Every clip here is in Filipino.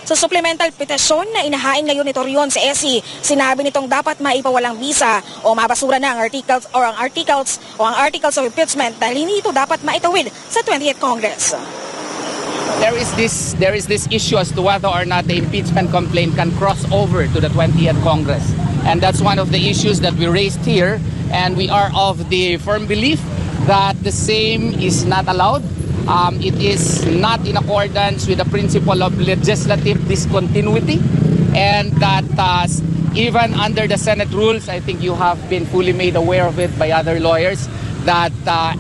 Sa supplemental petisyon na inahain ngayon ni Torion sa SC, sinabi nitong dapat maipawalang visa o mabasura na ang articles of impeachment dahil hindi ito dapat maitawid sa 20th Congress. There is this issue as to whether or not the impeachment complaint can cross over to the 20th Congress. And that's one of the issues that we raised here, and we are of the firm belief that the same is not allowed. It is not in accordance with the principle of legislative discontinuity, and that even under the Senate rules, I think you have been fully made aware of it by other lawyers, that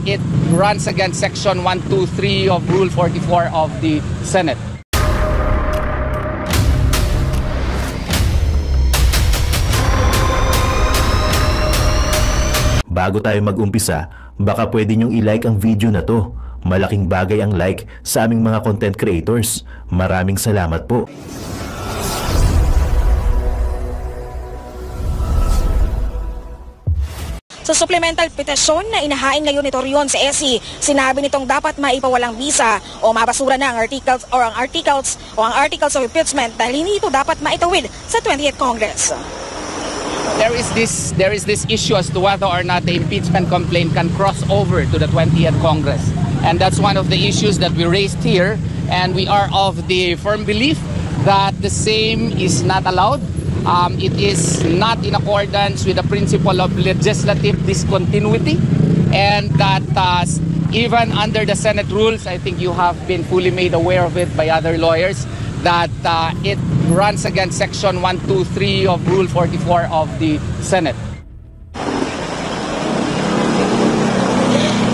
it runs against Section 123 of Rule 44 of the Senate. Bago tayo mag-umpisa, baka pwede nyong i-like ang video na to. Malaking bagay ang like sa aming mga content creators. Maraming salamat po. Sa supplemental petisyon na inahain ngayon ni Torion sa SC, sinabi nitong dapat maipawalang visa o mabasura na ang articles of impeachment dahil hindi ito dapat maitawid sa 20th Congress. There is this issue as to whether or not the impeachment complaint can cross over to the 20th Congress. And that's one of the issues that we raised here, and we are of the firm belief that the same is not allowed. It is not in accordance with the principle of legislative discontinuity, and that even under the Senate rules, I think you have been fully made aware of it by other lawyers, that it runs against Section 123 of Rule 44 of the Senate.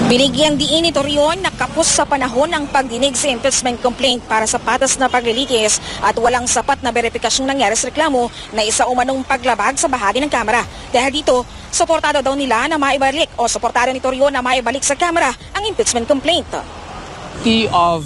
Binigyang diin ni Torion na kapos sa panahon ang pagdinig sa impeachment complaint para sa patas na paglilitis at walang sapat na beripikasyong nangyari sa reklamo na isa umanong paglabag sa bahagi ng Kamara. Dahil dito, suportado daw nila na maibalik o suportado ni Torion na maibalik sa Kamara ang impeachment complaint. The duty of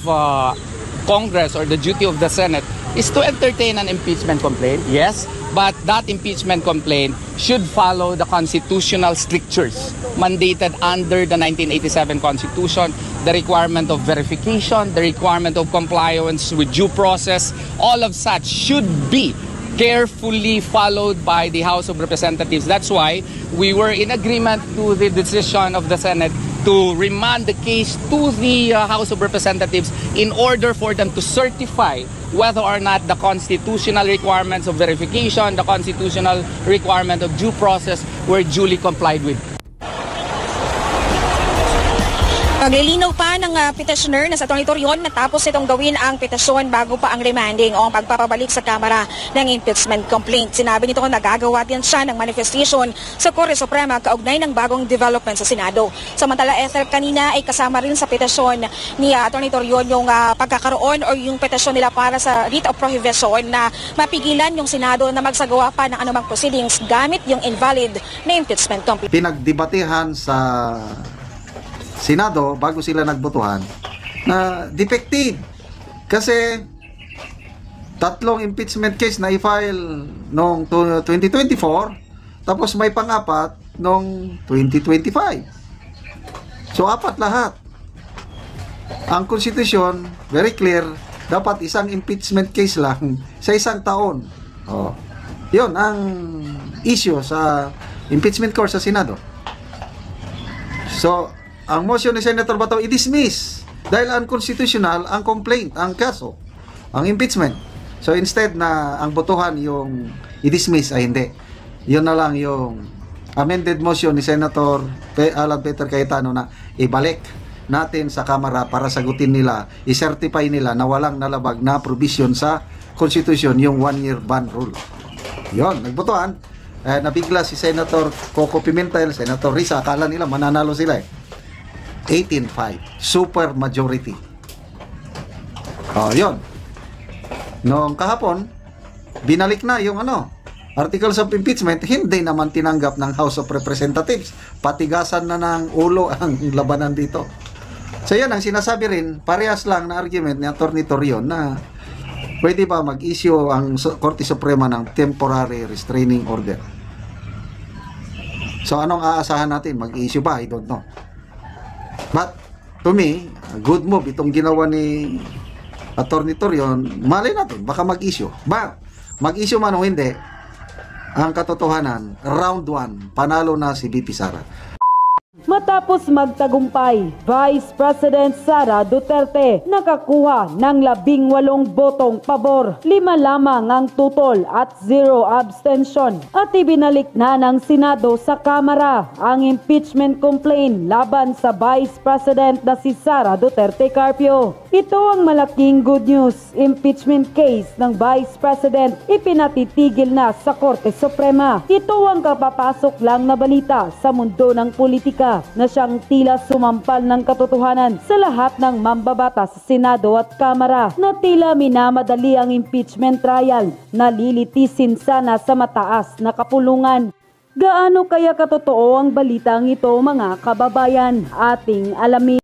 Congress or the duty of the Senate is to entertain an impeachment complaint, yes, but that impeachment complaint should follow the constitutional strictures mandated under the 1987 Constitution, the requirement of verification, the requirement of compliance with due process. All of such should be carefully followed by the House of Representatives. That's why we were in agreement to the decision of the Senate to remand the case to the House of Representatives in order for them to certify whether or not the constitutional requirements of verification, the constitutional requirement of due process were duly complied with. Paglilinaw pa ng petitioner na sa Atty. Torion matapos itong gawin ang petisyon bago pa ang remanding o ang pagpapabalik sa Kamara ng impeachment complaint. Sinabi nito na gagawa din siya ng manifestation sa Korte Suprema kaugnay ng bagong development sa Senado. Samantala, Ethel, kanina ay kasama rin sa petisyon ni Atty. Torion yung pagkakaroon o yung petisyon nila para sa writ of prohibition na mapigilan yung Senado na magsagawa pa ng anumang proceedings gamit yung invalid na impeachment complaint. Pinagdebatehan sa Senado bago sila nagbotohan na defective kasi tatlong impeachment case na i-file noong 2024 tapos may pang-apat noong 2025. So apat lahat. Ang konstitusyon very clear, dapat isang impeachment case lang sa isang taon. Oh. 'Yon ang issue sa impeachment court sa Senado. So ang motion ni Senator Bato i-dismiss dahil unconstitutional ang complaint, ang kaso, ang impeachment. So instead na ang botohan yung i-dismiss ay hindi. Yun na lang yung amended motion ni Senator Alan Peter Cayetano na ibalik natin sa Kamara para sagutin nila, i-certify nila na walang nalabag na provision sa Constitution yung 1-year ban rule. Yun, nagbotohan. Nabigla si Senator Coco Pimentel, Senator Risa, akala nila mananalo sila 18-5, super majority. Yun. Noong kahapon, binalik na yung articles of impeachment, hindi naman tinanggap ng House of Representatives. Patigasan na ng ulo ang labanan dito. So yan ang sinasabi rin, parehas lang na argument ni Atty. Torion na pwede ba mag-issue ang Korte Suprema ng temporary restraining order. So anong aasahan natin? Mag-issue ba? I don't know. But to me, a good move itong ginawa ni Attorney Torion, malay natin, baka mag-issue. Mag-issue man o hindi, ang katotohanan, round 1, panalo na si VP Sara. Matapos magtagumpay, Vice President Sara Duterte nakakuha ng 18 botong pabor, 5 lamang ang tutol at 0 abstention, at ibinalik na ng Senado sa Kamara ang impeachment complaint laban sa Vice President na si Sara Duterte Carpio. Ito ang malaking good news. Impeachment case ng Vice President ipinatitigil na sa Korte Suprema. Ito ang kapapasok lang na balita sa mundo ng politika na siyang tila sumampal ng katotohanan sa lahat ng mambabatas sa Senado at Kamara na tila minamadali ang impeachment trial na lilitisin sana sa mataas na kapulungan. Gaano kaya katotoo ang balitang ito, mga kababayan? Ating alamin.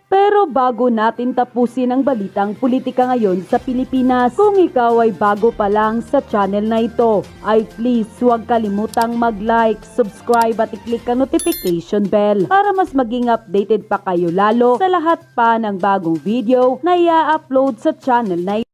Pero bago natin tapusin ang balitang politika ngayon sa Pilipinas, kung ikaw ay bago pa lang sa channel na ito, ay please huwag kalimutang mag-like, subscribe at i-click ang notification bell para mas maging updated pa kayo lalo sa lahat pa ng bagong video na i-upload sa channel na ito.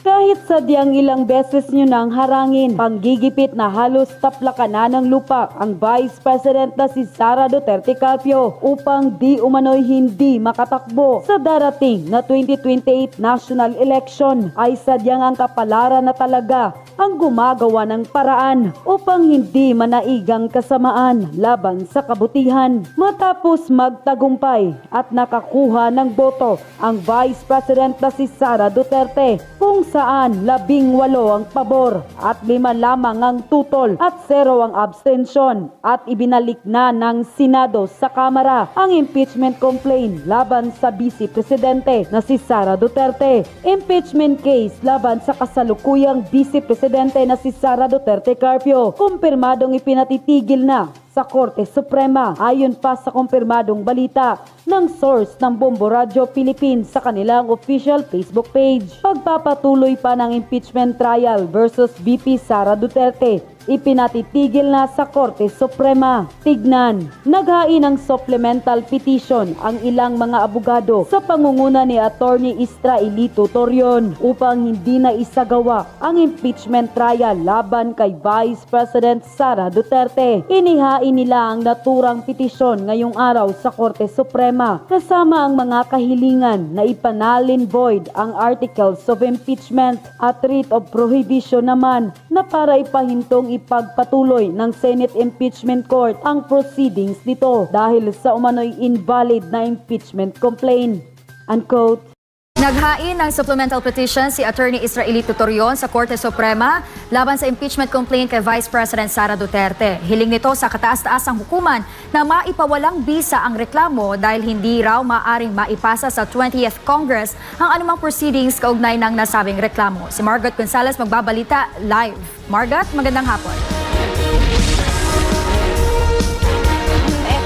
Kahit sadyang ilang beses nyo nang harangin, panggigipit na halos taplakan na ng lupa ang Vice President na si Sara Duterte Carpio upang di umano'y hindi makatakbo sa darating na 2028 national election, ay sadyang ang kapalaran na talaga ang gumagawa ng paraan upang hindi manaigang kasamaan laban sa kabutihan. Matapos magtagumpay at nakakuha ng boto ang Vice President na si Sara Duterte, kung saan 18 ang pabor at 5 lamang ang tutol at 0 ang abstention, at ibinalik na ng Senado sa Kamara ang impeachment complaint laban sa Vice Presidente na si Sara Duterte. Impeachment case laban sa kasalukuyang Vice Presidente na si Sara Duterte Carpio, kumpirmadong ipinatitigil na sa Korte Suprema ayon pa sa kumpirmadong balita ng source ng Bombo Radio Philippines sa kanilang official Facebook page. Pagpapatuloy pa ng impeachment trial versus VP Sara Duterte, ipinatitigil na sa Korte Suprema. Tignan, naghain ng supplemental petition ang ilang mga abogado sa pangunguna ni Attorney Israelito Torion upang hindi na isagawa ang impeachment trial laban kay Vice President Sara Duterte. Inihain nila ang naturang petisyon ngayong araw sa Korte Suprema kasama ang mga kahilingan na ipanalin void ang articles of impeachment at writ of prohibition naman na para ipahintong ipagpatuloy ng Senate Impeachment Court ang proceedings nito dahil sa umano'y invalid na impeachment complaint. Unquote. Naghain ng supplemental petition si Attorney Israelito Torion sa Korte Suprema laban sa impeachment complaint kay Vice President Sara Duterte. Hiling nito sa kataas-taasang hukuman na maipawalang bisa ang reklamo dahil hindi raw maaring maipasa sa 20th Congress ang anumang proceedings kaugnay ng nasabing reklamo. Si Margot Gonzalez magbabalita live. Margot, magandang hapon.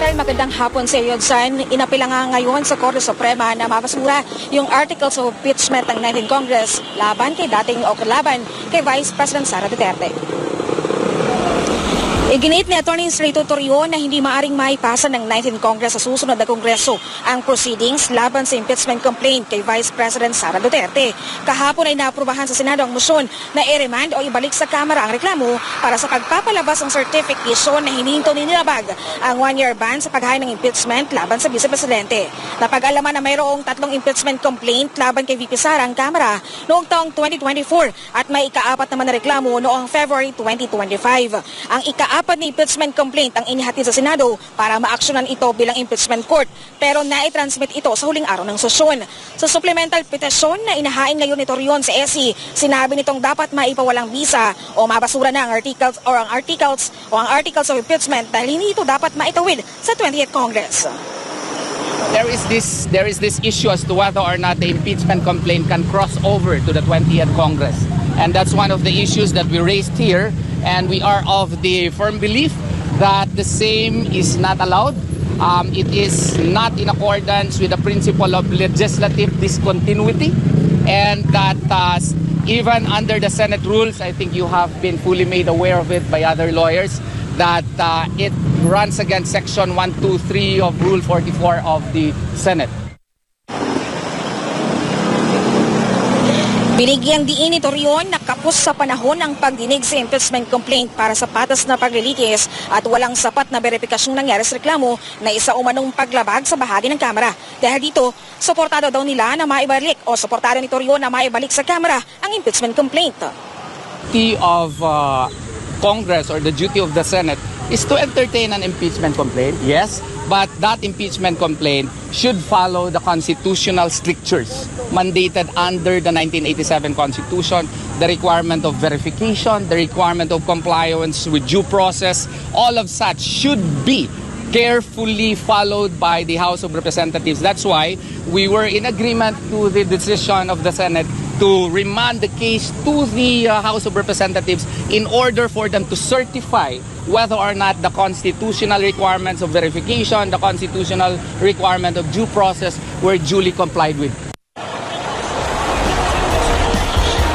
Magandang hapon sa iyo, Jan. Inapila nga ngayon sa Korte Suprema na mabasura yung articles of impeachment ng 19th Congress laban kay Vice President Sara Duterte. Iginit ni Atty. Israelito Torion na hindi maaring maipasa ng 19th Congress sa susunod na Kongreso ang proceedings laban sa impeachment complaint kay Vice President Sara Duterte. Kahapon ay naaprubahan sa Senado ang motion na i-remand o ibalik sa Kamara ang reklamo para sa pagpapalabas ng certification na hininto ni nilabag ang 1-year ban sa paghain ng impeachment laban sa Vice Presidente. Napag-alaman na mayroong 3 impeachment complaint laban kay VP Sara ang Kamara noong taong 2024 at may ika-4 naman na reklamo noong February 2025. Ang ika-4 na impeachment complaint ang inihatid sa Senado para maaksyonan ito bilang impeachment court, pero nai-transmit ito sa huling araw ng sesyon. Sa supplemental petition na inahain ngayon ni Torion sa SC, sinabi nitong dapat maipawalang bisa o mabasura na ang articles of impeachment dahil hindi ito dapat maitawid sa 20th Congress. There is this issue as to whether or not the impeachment complaint can cross over to the 20th Congress. And that's one of the issues that we raised here. And we are of the firm belief that the same is not allowed. It is not in accordance with the principle of legislative discontinuity. And that even under the Senate rules, I think you have been fully made aware of it by other lawyers, that it runs against Section 123 of Rule 44 of the Senate. Binigyang diin ni Torion na kapos sa panahon ng pagdinig sa impeachment complaint para sa patas na paglilitis at walang sapat na beripikasyong nangyari sa reklamo na isa umanong paglabag sa bahagi ng Kamara. Dahil dito, suportado daw nila na maibalik o suportado ni Torion na maibalik sa Kamara ang impeachment complaint. Duty of Congress or the duty of the Senate is to entertain an impeachment complaint, yes, but that impeachment complaint should follow the constitutional strictures mandated under the 1987 Constitution, the requirement of verification, the requirement of compliance with due process, all of such should be carefully followed by the House of Representatives. That's why we were in agreement to the decision of the Senate to remand the case to the House of Representatives in order for them to certify whether or not the constitutional requirements of verification, the constitutional requirement of due process were duly complied with.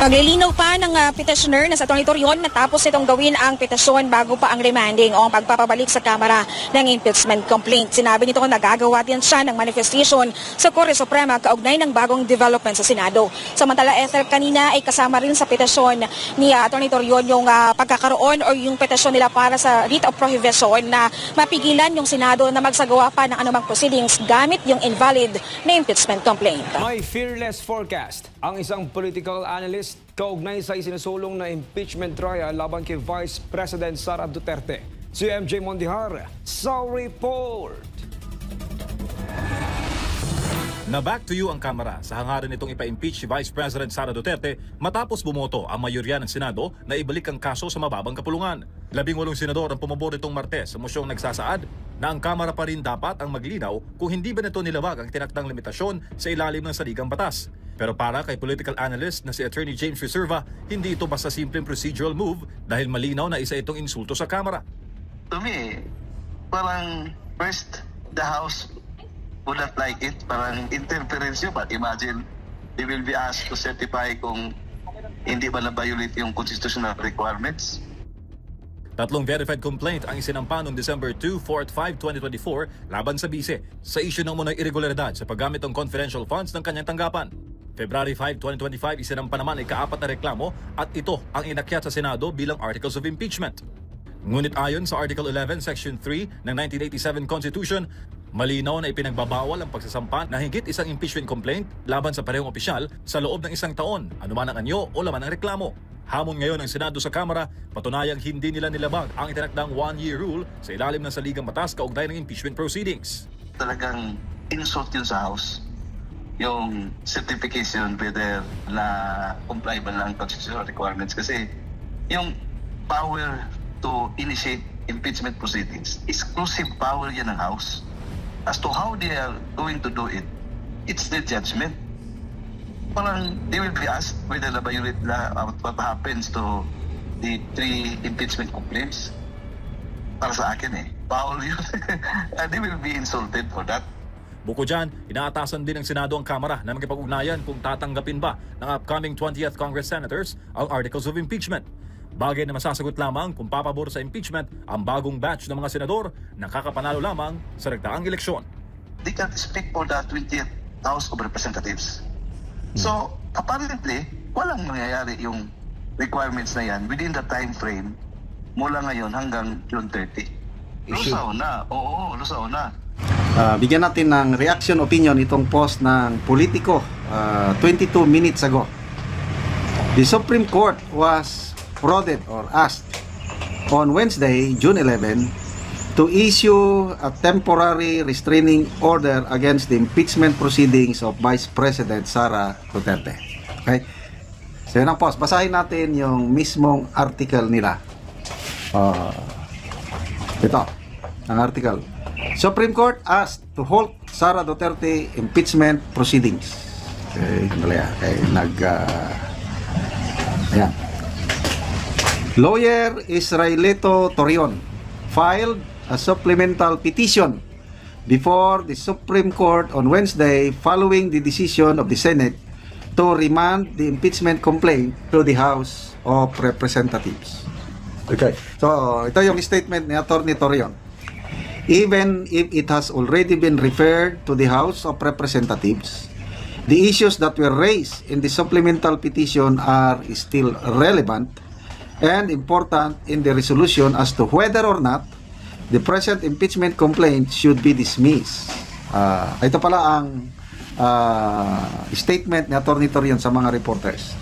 Paglilinaw pa ng petitioner na sa Atty. Torion natapos itong gawin ang petisyon bago pa ang remanding o ang pagpapabalik sa Kamara ng impeachment complaint. Sinabi nito na nagagawa din siya ng manifestation sa Korte Suprema kaugnay ng bagong development sa Senado. Samantala, Ethel, kanina ay kasama rin sa petisyon ni Atty. Torion yung pagkakaroon o yung petisyon nila para sa writ of prohibition na mapigilan yung Senado na magsagawa pa ng anumang proceedings gamit yung invalid na impeachment complaint. May fearless forecast ang isang political analyst kaugnay sa isinusulong na impeachment trial laban kay Vice President Sara Duterte. Si MJ Mondihar sa report. Na back to you ang Kamara sa hangarin nitong ipa-impeach si Vice President Sara Duterte matapos bumoto ang mayorya ng Senado na ibalik ang kaso sa mababang kapulungan. 18 senador ang pumabor nitong Martes sa mosyong nagsasaad na ang Kamara pa rin dapat ang maglinaw kung hindi ba nito nilabag ang tinakdang limitasyon sa ilalim ng saligang batas. Pero para kay political analyst na si Attorney James Reserva, hindi ito basta simpleng procedural move dahil malinaw na isa itong insulto sa Kamara. To me, parang first, the House would not like it. Parang interference yun. But imagine, they will be asked to certify kung hindi ba na-violate yung constitutional requirements. Tatlong verified complaint ang isinampa noong December 2, 4 at 5, 2024 laban sa bise sa isyu ng munang irregularidad sa paggamit ng confidential funds ng kanyang tanggapan. February 5, 2025, isinampa naman ay ika-4 na reklamo at ito ang inakyat sa Senado bilang Articles of Impeachment. Ngunit ayon sa Article 11, Section 3 ng 1987 Constitution, malinaw na ipinagbabawal ang pagsasampa na higit isang impeachment complaint laban sa parehong opisyal sa loob ng isang taon, anuman ang anyo o laman ng reklamo. Hamon ngayon ng Senado sa Kamara, patunayang hindi nila nilabag ang itinakdang one-year rule sa ilalim ng saligang batas kaugnay ng impeachment proceedings. Talagang insult yun sa House. Yung certification whether na comply ba ng constitutional requirements kasi yung power to initiate impeachment proceedings, exclusive power yan ng House. As to how they are going to do it, it's their judgment. Parang they will be asked whether na-violate na what happens to the 3 impeachment complaints. Para sa akin power yun. They will be insulted for that. Bukod dyan, inaatasan din ng Senado ang Kamara na magkipag-ugnayan kung tatanggapin ba ng upcoming 20th Congress Senators ang Articles of Impeachment. Bagay na masasagot lamang kung papabor sa impeachment ang bagong batch ng mga senador na kakapanalo lamang sa nagdaang eleksyon. They can't speak for the 20th House of Representatives. So, apparently, walang mangyayari yung requirements na yan within the time frame mula ngayon hanggang June 30. Lusaw na. Oo, lusaw na. Bigyan natin ng reaction opinion itong post ng Politico 22 minutes ago. The Supreme Court was prodded or asked on Wednesday, June 11, to issue a temporary restraining order against the impeachment proceedings of Vice President Sara Duterte. Okay? So yun ang post. Basahin natin yung mismong article nila. Ito, ang article. Supreme Court asked to halt Sara Duterte impeachment proceedings. Okay, ayan. Lawyer Israelito Torion filed a supplemental petition before the Supreme Court on Wednesday following the decision of the Senate to remand the impeachment complaint to the House of Representatives. Okay. So, ito yung statement ni Atty. Torion. Even if it has already been referred to the House of Representatives, the issues that were raised in the supplemental petition are still relevant and important in the resolution as to whether or not the present impeachment complaint should be dismissed. Ito pala ang statement ni Atty. Torion sa mga reporters.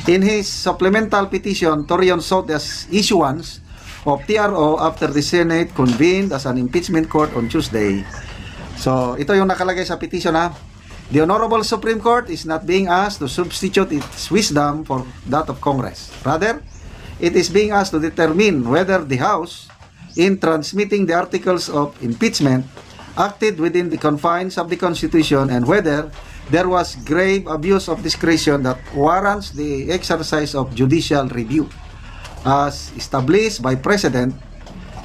In his supplemental petition, Torion sought the issuance of TRO after the Senate convened as an impeachment court on Tuesday. So, ito yung nakalagay sa petition ha. The Honorable Supreme Court is not being asked to substitute its wisdom for that of Congress. Rather, it is being asked to determine whether the House, in transmitting the articles of impeachment, acted within the confines of the Constitution and whether there was grave abuse of discretion that warrants the exercise of judicial review. As established by precedent,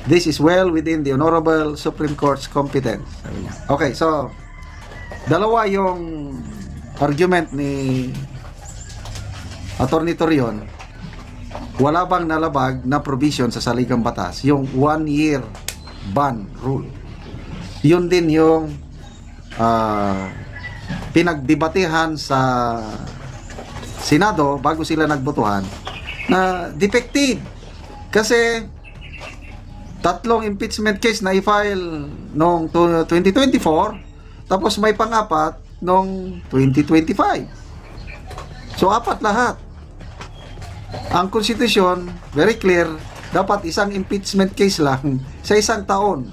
this is well within the Honorable Supreme Court's competence. Okay, so dalawa yung argument ni Atty. Torion. Wala bang nalabag na provision sa saligang batas, yung 1-year ban rule. Yun din yung pinagdebatehan sa Senado bago sila nagbotohan na defective. Kasi 3 impeachment case na i-file noong 2024 tapos may pang-apat noong 2025. So 4 lahat. Ang konstitusyon, very clear, dapat isang impeachment case lang sa 1 taon.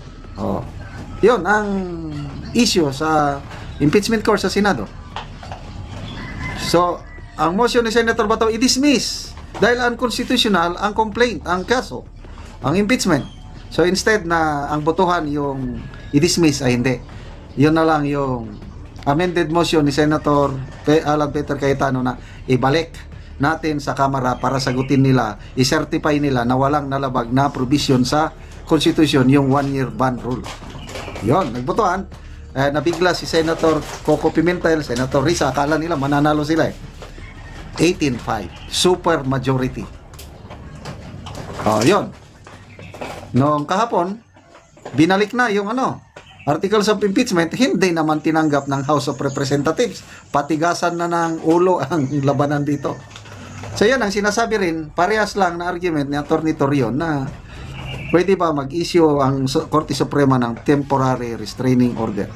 Yun ang issue sa impeachment court sa Senado. So, ang motion ni Senator Bato i-dismiss dahil unconstitutional ang complaint, ang kaso, ang impeachment. So, instead na ang botohan yung i-dismiss ay hindi. Yun na lang yung amended motion ni Senator Alan Peter Cayetano na ibalik natin sa Kamara para sagutin nila, i-certify nila na walang nalabag na provision sa Constitution yung 1-year ban rule. Yun, nagbotohan. Nabigla si Senator Coco Pimentel, Senator Risa, akala nila mananalo sila 18-5, super majority. Yun. Noong kahapon, binalik na yung articles of impeachment, hindi naman tinanggap ng House of Representatives. Patigasan na ng ulo ang labanan dito. So yan ang sinasabi rin, parehas lang na argument ni Atty. Torion na pwede ba mag-issue ang Korte Suprema ng temporary restraining order.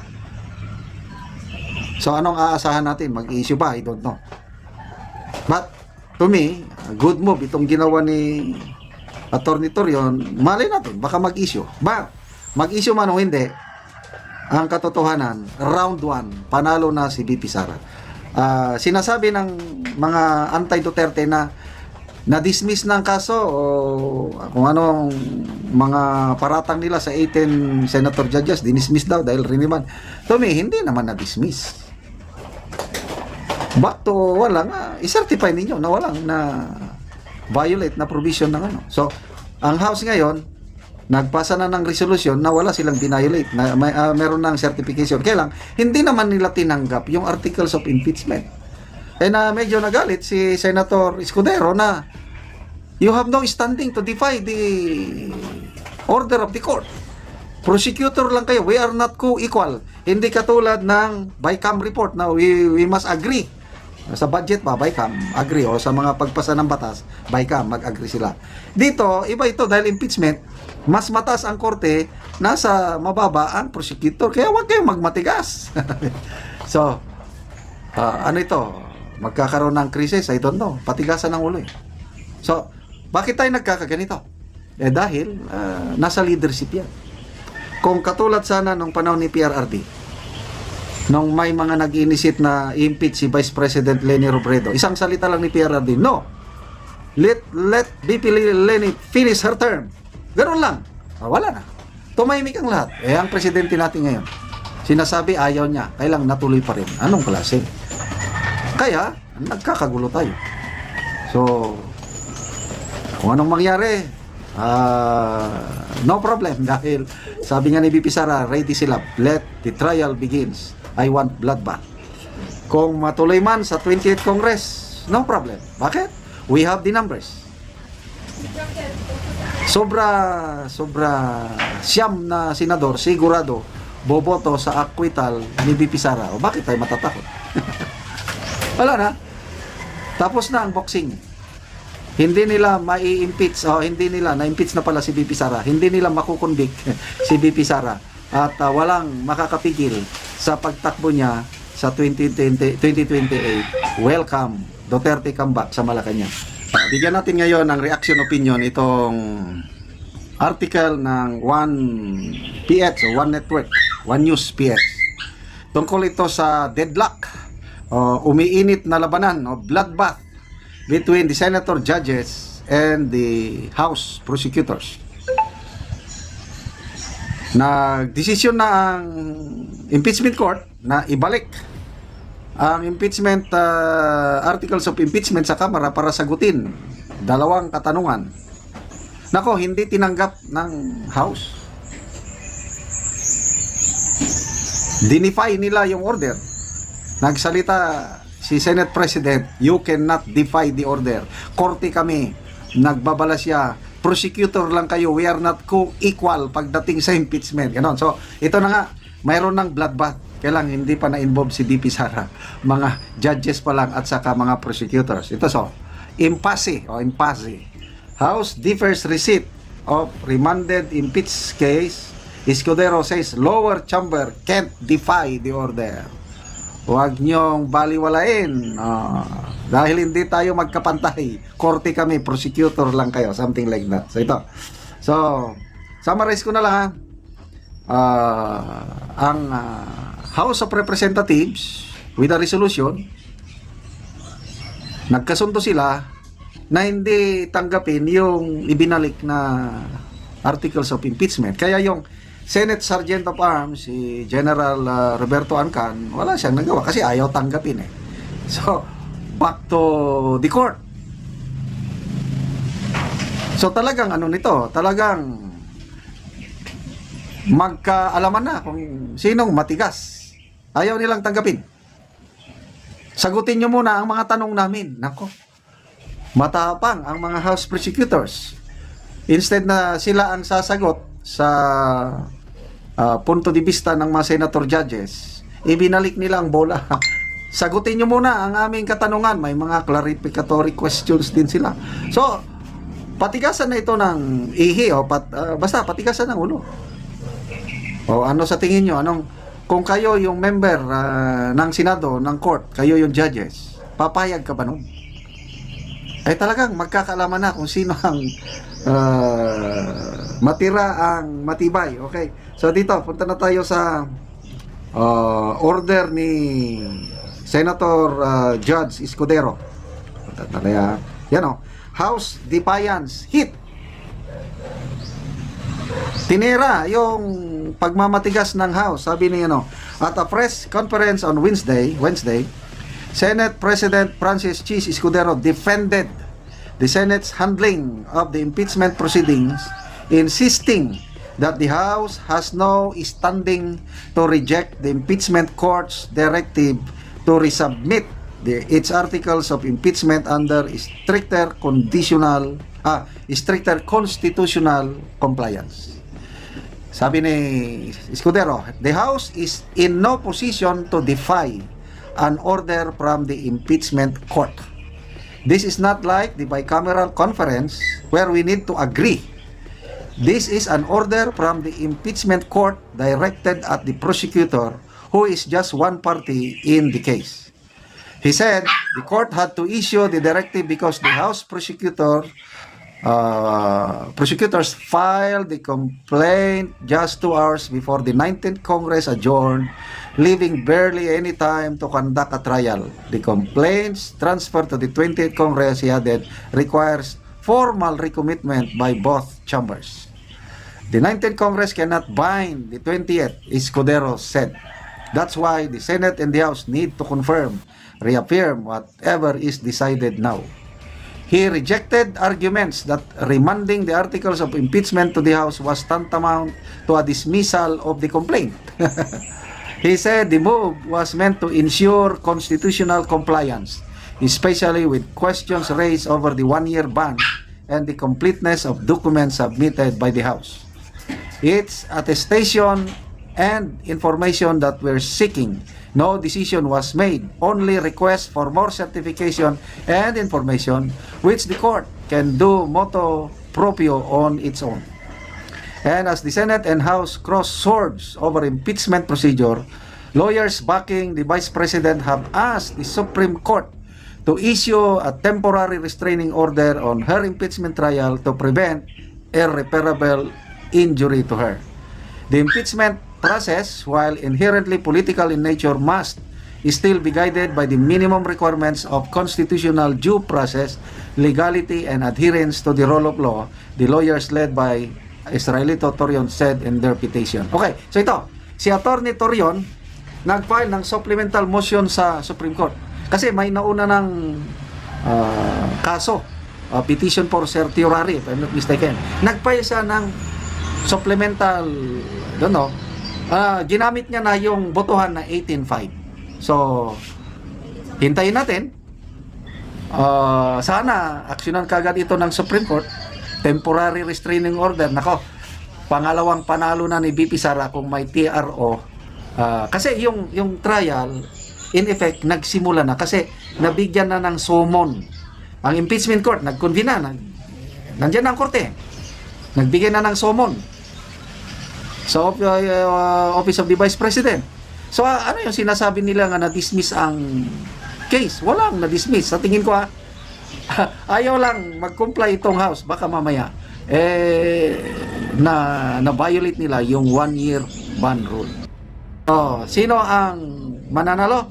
So anong aasahan natin? Mag-issue ba? I don't know. But to me, good move itong ginawa ni Atty. Torion. Malay natin, baka mag-issue. Mag-issue man o hindi, ang katotohanan, round 1, panalo na si VP Sara. Sinasabi ng mga anti-Duterte na na-dismiss ng kaso o kung anong mga paratang nila sa 18 senator judges, dinismiss daw dahil riniman. To me, hindi naman na-dismiss. Back to walang, i-certify ninyo na walang na violate na provision ng So, ang House ngayon, nagpasa na ng resolution na wala silang binayolate, na meron ng certification. Kaya lang, hindi naman nila tinanggap yung articles of impeachment. Medyo nagalit si Senator Escudero na you have no standing to defy the order of the court. Prosecutor lang kayo. We are not co-equal. Hindi katulad ng BICAM report na we must agree. Sa budget ba, BICAM, agree. O sa mga pagpasa ng batas, BICAM, mag-agree sila. Dito, iba ito dahil impeachment, mas mataas ang korte, nasa mababa ang prosecutor. Kaya huwag kayong magmatigas. So, ano ito? Magkakaroon ng krisis? I don't know. Patigasan ng ulo. So, bakit tayo nagkakaganito? Dahil nasa leadership yan. Kung katulad sana nung panahon ni PRRD, nung may mga nag-initiate na impeach si Vice President Leni Robredo, isang salita lang ni PRRD, no. Let VP Leni finish her term. Ganun lang. Wala na. Tumahimik ang lahat. Ang presidente natin ngayon, sinasabi ayaw niya, kailang natuloy pa rin. Anong klase? Kaya, nagkakagulo tayo. So, kung anong mangyari, no problem. Dahil, sabi nga ni VP Sara, ready sila. Let the trial begins. I want bloodbath. Kung matuloy man sa 28th Congress, no problem. Bakit? We have the numbers. Sobra siyam na senador sigurado boboto sa acquittal ni VP Sara. O bakit tayo matatakot? Wala na. Tapos na ang boxing. Hindi nila mai-impeach, hindi nila, na-impeach na pala si VP Sara. Hindi nila makukonvict si VP Sara. At walang makakapigil sa pagtakbo niya sa 2028. Welcome, Duterte comeback sa Malacanang. Bigyan natin ngayon ng reaction opinion itong article ng One PH o One Network, One News PH. Tungkol ito sa deadlock, umiinit na labanan o bloodbath between the senator judges and the House prosecutors. Nagdesisyon na ang impeachment court na ibalik ang impeachment articles of impeachment sa Kamara para sagutin dalawang katanungan. Nako, hindi tinanggap ng House. Dinify nila yung order. Nagsalita si Senate President, you cannot defy the order. Korte kami, nagbabala siya, prosecutor lang kayo, we are not co-equal pagdating sa impeachment. Ganon. So, ito na nga, mayroon ng bloodbath. Kailang hindi pa na-involve si VP Sara. Mga judges pa lang at saka mga prosecutors. Ito impasse. House differs receipt of remanded impeached case. Escudero says lower chamber can't defy the order. Huwag niyong baliwalain. Dahil hindi tayo magkapantay. Korte kami, prosecutor lang kayo. Something like that. So ito. So, summarize ko na lang ang House of Representatives with a resolution, nagkasundo sila na hindi tanggapin yung ibinalik na articles of impeachment. Kaya yung Senate Sergeant of Arms, si General Roberto Ancan, wala siyang nagawa kasi ayaw tanggapin eh. So, back to the court. So, talagang talagang magkaalaman na kung sinong matigas. Ayaw nilang tanggapin. Sagutin nyo muna ang mga tanong namin. Nako, matapang ang mga House prosecutors. Instead na sila ang sasagot sa punto de vista ng mga senator judges, ibinalik nila ang bola. Sagutin nyo muna ang aming katanungan. May mga clarificatory questions din sila. So, patigasan na ito ng ihi basta patigasan ng ulo. O ano sa tingin nyo? Kung kayo yung member ng Senado, ng court, kayo yung judges, papayag ka ba nun? Ay talagang magkakaalaman na kung sino ang matira ang matibay. Okay. So dito, punta na tayo sa order ni Senator Judge Escudero. Yan House Defiance Hit. Tinira yung pagmamatigas ng House. Sabi niya at a press conference on Wednesday, Senate President Francis Chis Escudero defended the Senate's handling of the impeachment proceedings, insisting that the House has no standing to reject the impeachment court's directive to resubmit its articles of impeachment under stricter constitutional compliance. Sabi ni Escudero, the House is in no position to defy an order from the impeachment court. This is not like the bicameral conference where we need to agree. This is an order from the impeachment court directed at the prosecutor, who is just one party in the case. He said the court had to issue the directive because the House prosecutors filed the complaint just 2 hours before the 19th Congress adjourned, leaving barely any time to conduct a trial. The complaints transferred to the 20th Congress, he added, requires formal recommitment by both chambers. The 19th Congress cannot bind the 20th, Escudero said. That's why the Senate and the House need to reaffirm whatever is decided now. He rejected arguments that remanding the articles of impeachment to the House was tantamount to a dismissal of the complaint. He said the move was meant to ensure constitutional compliance, especially with questions raised over the one-year ban and the completeness of documents submitted by the House. Its attestation and information that we're seeking. No decision was made, only request for more certification and information which the court can do motu proprio on its own. And as the Senate and House cross swords over impeachment procedure, lawyers backing the Vice President have asked the Supreme Court to issue a temporary restraining order on her impeachment trial to prevent irreparable injury to her. The impeachment process, while inherently political in nature, must still be guided by the minimum requirements of constitutional due process, legality, and adherence to the rule of law, the lawyers led by Israelito Torion said in their petition. Okay, so ito, si Attorney Torion nag-file ng supplemental motion sa Supreme Court kasi may nauna ng kaso, petition for certiorari, if I'm not mistaken. Nag-file siya ng supplemental, ginamit niya na yung botohan na 18-5. So, hintayin natin. Sana, aksyonan kagad ito ng Supreme Court. Temporary restraining order. Nako, pangalawang panalo na ni BP Sara kung may TRO. Kasi yung trial, in effect, nagsimula na. Kasi nabigyan na ng summon. Ang impeachment court, nag-convene na. Nandiyan ang korte. Nagbigay na ng summon sa Office of the Vice President. So, ano yung sinasabi nila nga na-dismiss ang case? Walang na-dismiss. Sa tingin ko, ayaw lang mag-comply itong House. Baka mamaya, na-violate nila yung 1-year ban rule. So, sino ang mananalo?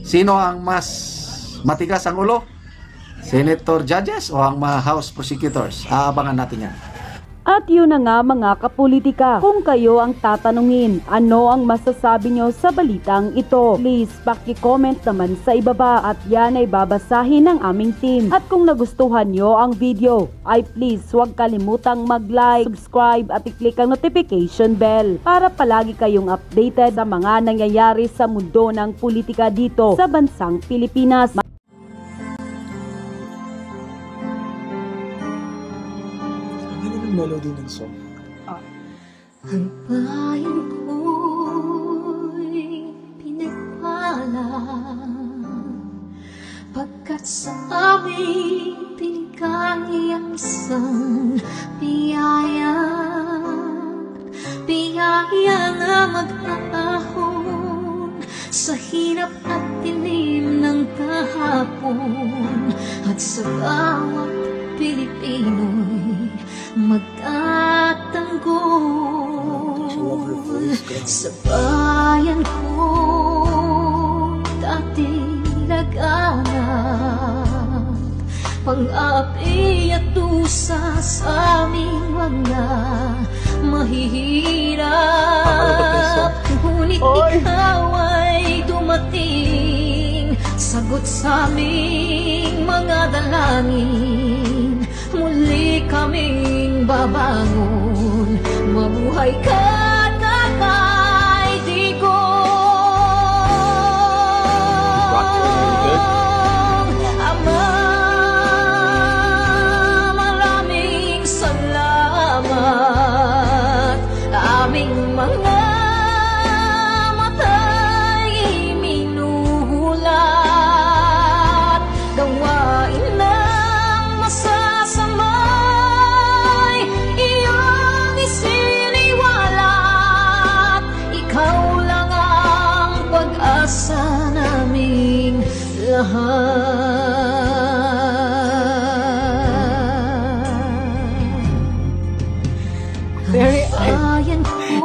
Sino ang mas matigas ang ulo? Senator judges o ang mga House prosecutors? Aabangan natin yan. At yun na nga mga kapolitika, kung kayo ang tatanungin, ano ang masasabi nyo sa balitang ito? Please paki-comment naman sa ibaba at yan ay babasahin ng aming team. At kung nagustuhan nyo ang video, ay please huwag kalimutang mag-like, subscribe at i-click ang notification bell para palagi kayong updated sa mga nangyayari sa mundo ng politika dito sa bansang Pilipinas. Melody ng song. Ang bayan ko'y pinagpala pagkat sa amin pinigay ang isang biyaya na mag-aahon sa hirap at dilim ng kahapon at sa bawat Pilipino'y magtatanggol sa bayan ko dati laganap pang-api at dusa sa aming mga mahihirap. Ngunit ikaw ay dumating, sagot sa aming mga dalangin. Muli kaming babangon, mabuhay ka na kay Digong. Ama, maraming salamat. Aming mga mata'y minuhulat, gawain ng masasamay iyong isiniwalat. Ikaw lang ang pag-asa naming lahat.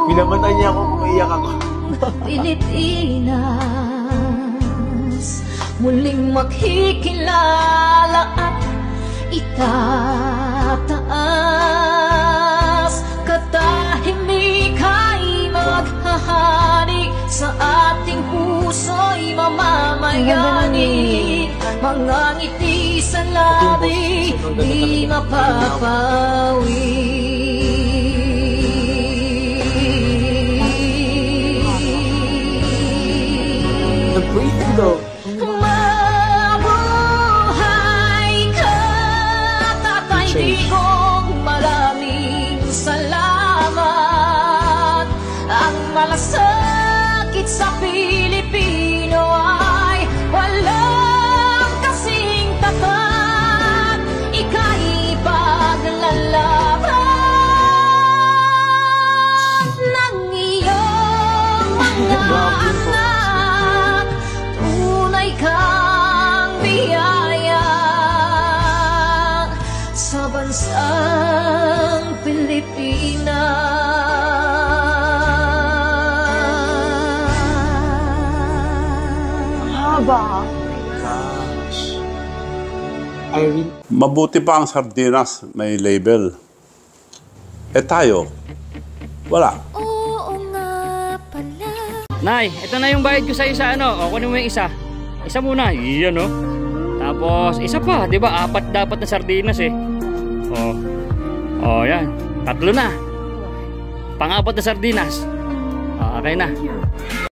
Pinamatay niya ako, umiiyak ako. Pilipinas, muling makikilala at itataas. Katahimik ay maghahari sa ating puso'y mamamayani. Mga ngiti sa labi di mapapawi. Mabuhay ka, Tatay Digong, maraming salamat. Ang malasakit ba? Irene. Mabuti pa ang sardinas may label. Eh tayo, wala. Oo nga pala. Nay, ito na yung bayad ko sa isa, ano? O, kunin mo yung isa. Isa muna, iyan, no? Tapos, isa pa, di ba? 4 dapat na sardinas, eh. O, yan. 3 na. Pang-4 na sardinas. Okay na.